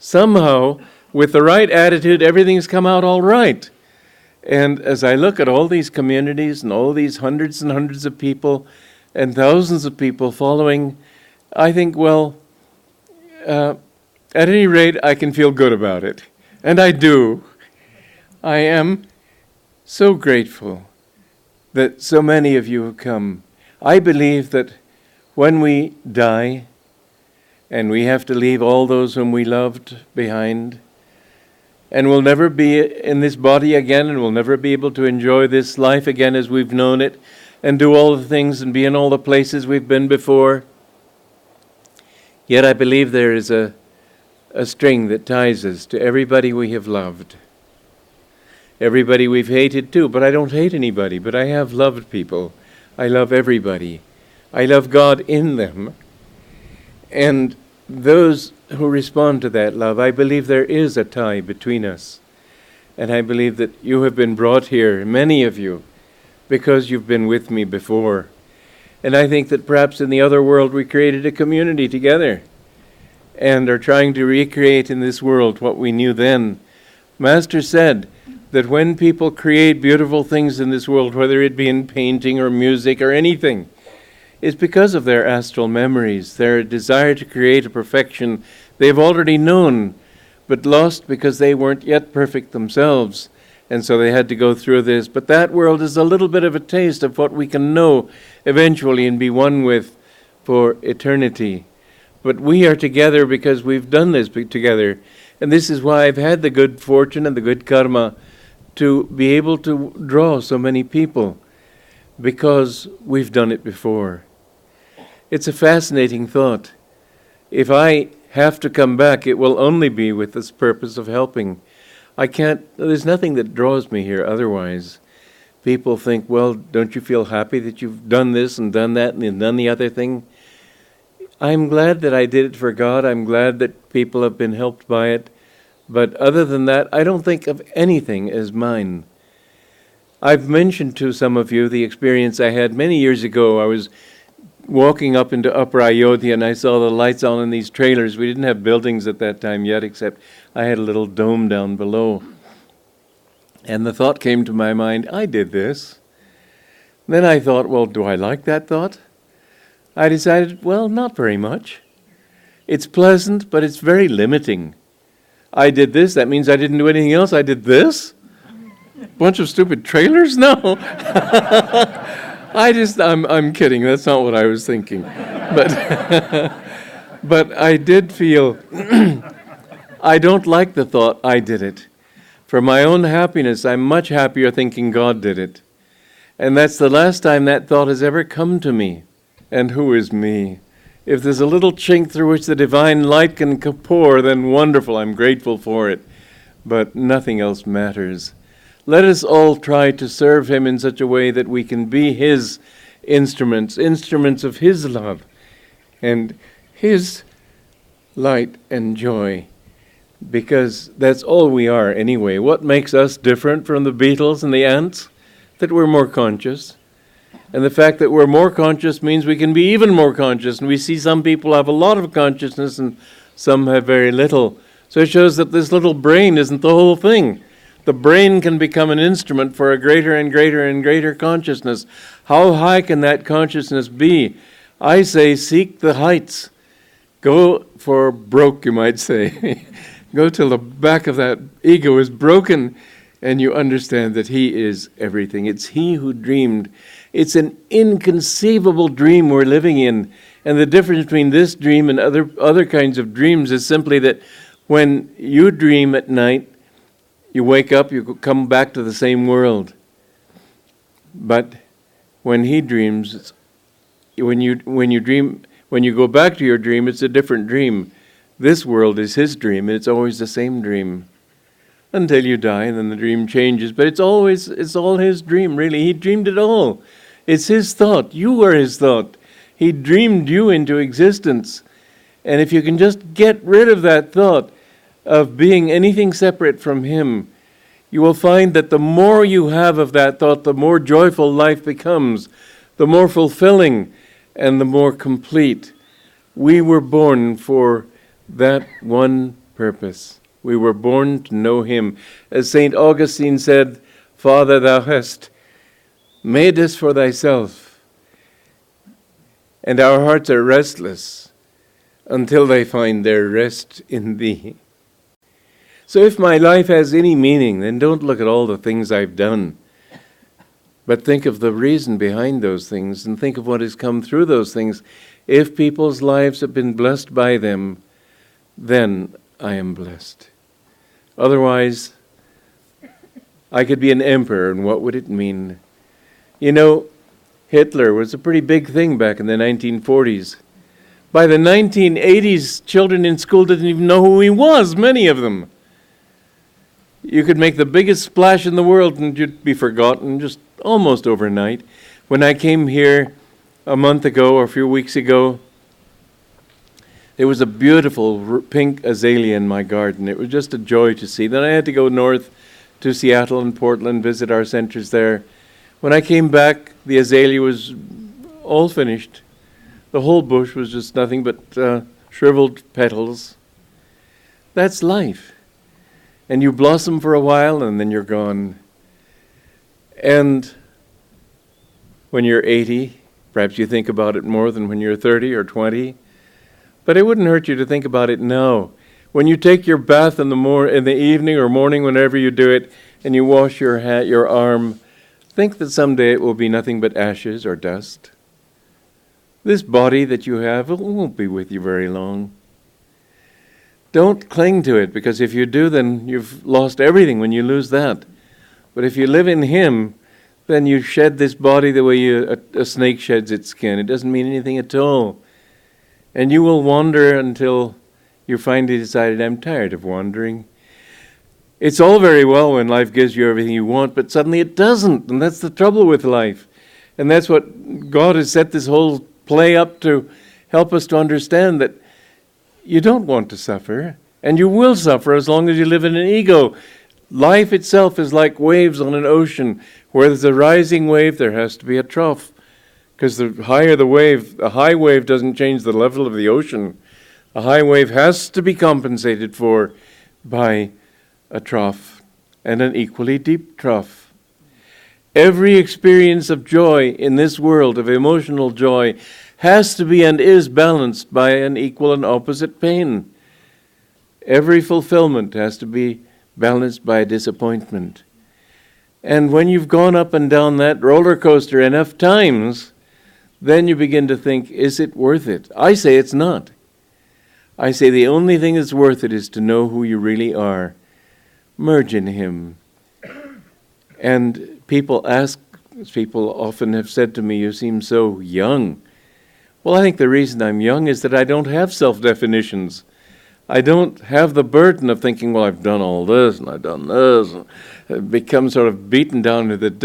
somehow, with the right attitude, everything's come out all right. And as I look at all these communities and all these hundreds and hundreds of people and thousands of people following, I think, well, at any rate, I can feel good about it. And I do. I am so grateful that so many of you have come. I believe that when we die, and we have to leave all those whom we loved behind, and we'll never be in this body again, and we'll never be able to enjoy this life again as we've known it, and do all the things and be in all the places we've been before. Yet I believe there is a string that ties us to everybody we have loved. Everybody we've hated too, but I don't hate anybody, but I have loved people. I love everybody. I love God in them. And those who respond to that love, I believe there is a tie between us. And I believe that you have been brought here, many of you, because you've been with me before. And I think that perhaps in the other world we created a community together and are trying to recreate in this world what we knew then. Master said that when people create beautiful things in this world, whether it be in painting or music or anything, it's because of their astral memories, their desire to create a perfection they've already known, but lost because they weren't yet perfect themselves. And so they had to go through this. But that world is a little bit of a taste of what we can know eventually and be one with for eternity. But we are together because we've done this together. And this is why I've had the good fortune and the good karma to be able to draw so many people, because we've done it before. It's a fascinating thought. If I have to come back, it will only be with this purpose of helping. There's nothing that draws me here otherwise. People think, well, don't you feel happy that you've done this and done that and done the other thing? I'm glad that I did it for God. I'm glad that people have been helped by it. But other than that, I don't think of anything as mine. I've mentioned to some of you the experience I had many years ago. I was walking up into Upper Ayodhya and I saw the lights on in these trailers. We didn't have buildings at that time yet, except I had a little dome down below. And the thought came to my mind, I did this. Then I thought, well, do I like that thought? I decided, well, not very much. It's pleasant, but it's very limiting. I did this, that means I didn't do anything else. I did this? Bunch of stupid trailers? No. I'm kidding. That's not what I was thinking. But but I did feel, I don't like the thought, I did it. For my own happiness, I'm much happier thinking God did it. And that's the last time that thought has ever come to me. And who is me? If there's a little chink through which the divine light can pour, then wonderful, I'm grateful for it. But nothing else matters. Let us all try to serve him in such a way that we can be his instruments of his love and his light and joy, because that's all we are anyway. What makes us different from the beetles and the ants? That we're more conscious. And the fact that we're more conscious means we can be even more conscious. And we see some people have a lot of consciousness and some have very little. So it shows that this little brain isn't the whole thing. The brain can become an instrument for a greater and greater and greater consciousness. How high can that consciousness be? I say, seek the heights. Go for broke, you might say. Go till the back of that ego is broken and you understand that he is everything. It's he who dreamed. It's an inconceivable dream we're living in. And the difference between this dream and other kinds of dreams is simply that when you dream at night, you wake up, you come back to the same world. But when he dreams, when you go back to your dream, it's a different dream. This world is his dream, and it's always the same dream. Until you die, and then the dream changes. But it's all his dream, really. He dreamed it all. It's his thought. You are his thought. He dreamed you into existence. And if you can just get rid of that thought of being anything separate from him, you will find that the more you have of that thought, the more joyful life becomes, the more fulfilling and the more complete. We were born for that one purpose. We were born to know him. As St. Augustine said, Father, thou hast made us for thyself, and our hearts are restless until they find their rest in thee. So if my life has any meaning, then don't look at all the things I've done, but think of the reason behind those things and think of what has come through those things. If people's lives have been blessed by them, then I am blessed. Otherwise, I could be an emperor, and what would it mean? You know, Hitler was a pretty big thing back in the 1940s. By the 1980s, children in school didn't even know who he was, many of them. You could make the biggest splash in the world and you'd be forgotten just almost overnight. When I came here a month ago or a few weeks ago, there was a beautiful pink azalea in my garden. It was just a joy to see. Then I had to go north to Seattle and Portland, visit our centers there. When I came back, the azalea was all finished. The whole bush was just nothing but shriveled petals. That's life. And you blossom for a while and then you're gone. And when you're 80, perhaps you think about it more than when you're 30 or 20. But it wouldn't hurt you to think about it now. When you take your bath in the evening or morning, whenever you do it, and you wash your arm, think that someday it will be nothing but ashes or dust. This body that you have, it won't be with you very long. Don't cling to it, because if you do, then you've lost everything when you lose that. But if you live in him, then you shed this body the way a snake sheds its skin. It doesn't mean anything at all. And you will wander until you finally decide, I'm tired of wandering. It's all very well when life gives you everything you want, but suddenly it doesn't, and that's the trouble with life. And that's what God has set this whole play up to help us to understand, that you don't want to suffer, and you will suffer as long as you live in an ego. Life itself is like waves on an ocean. Where there's a rising wave, there has to be a trough. Because the higher the wave, a high wave doesn't change the level of the ocean. A high wave has to be compensated for by a trough, and an equally deep trough. Every experience of joy in this world, of emotional joy, has to be and is balanced by an equal and opposite pain. Every fulfillment has to be balanced by disappointment. And when you've gone up and down that roller coaster enough times, then you begin to think, is it worth it? I say it's not. I say the only thing that's worth it is to know who you really are. Merge in him. And people often have said to me, you seem so young. Well, I think the reason I'm young is that I don't have self-definitions. I don't have the burden of thinking, well, I've done all this and I've done this. And become sort of beaten down to the dust.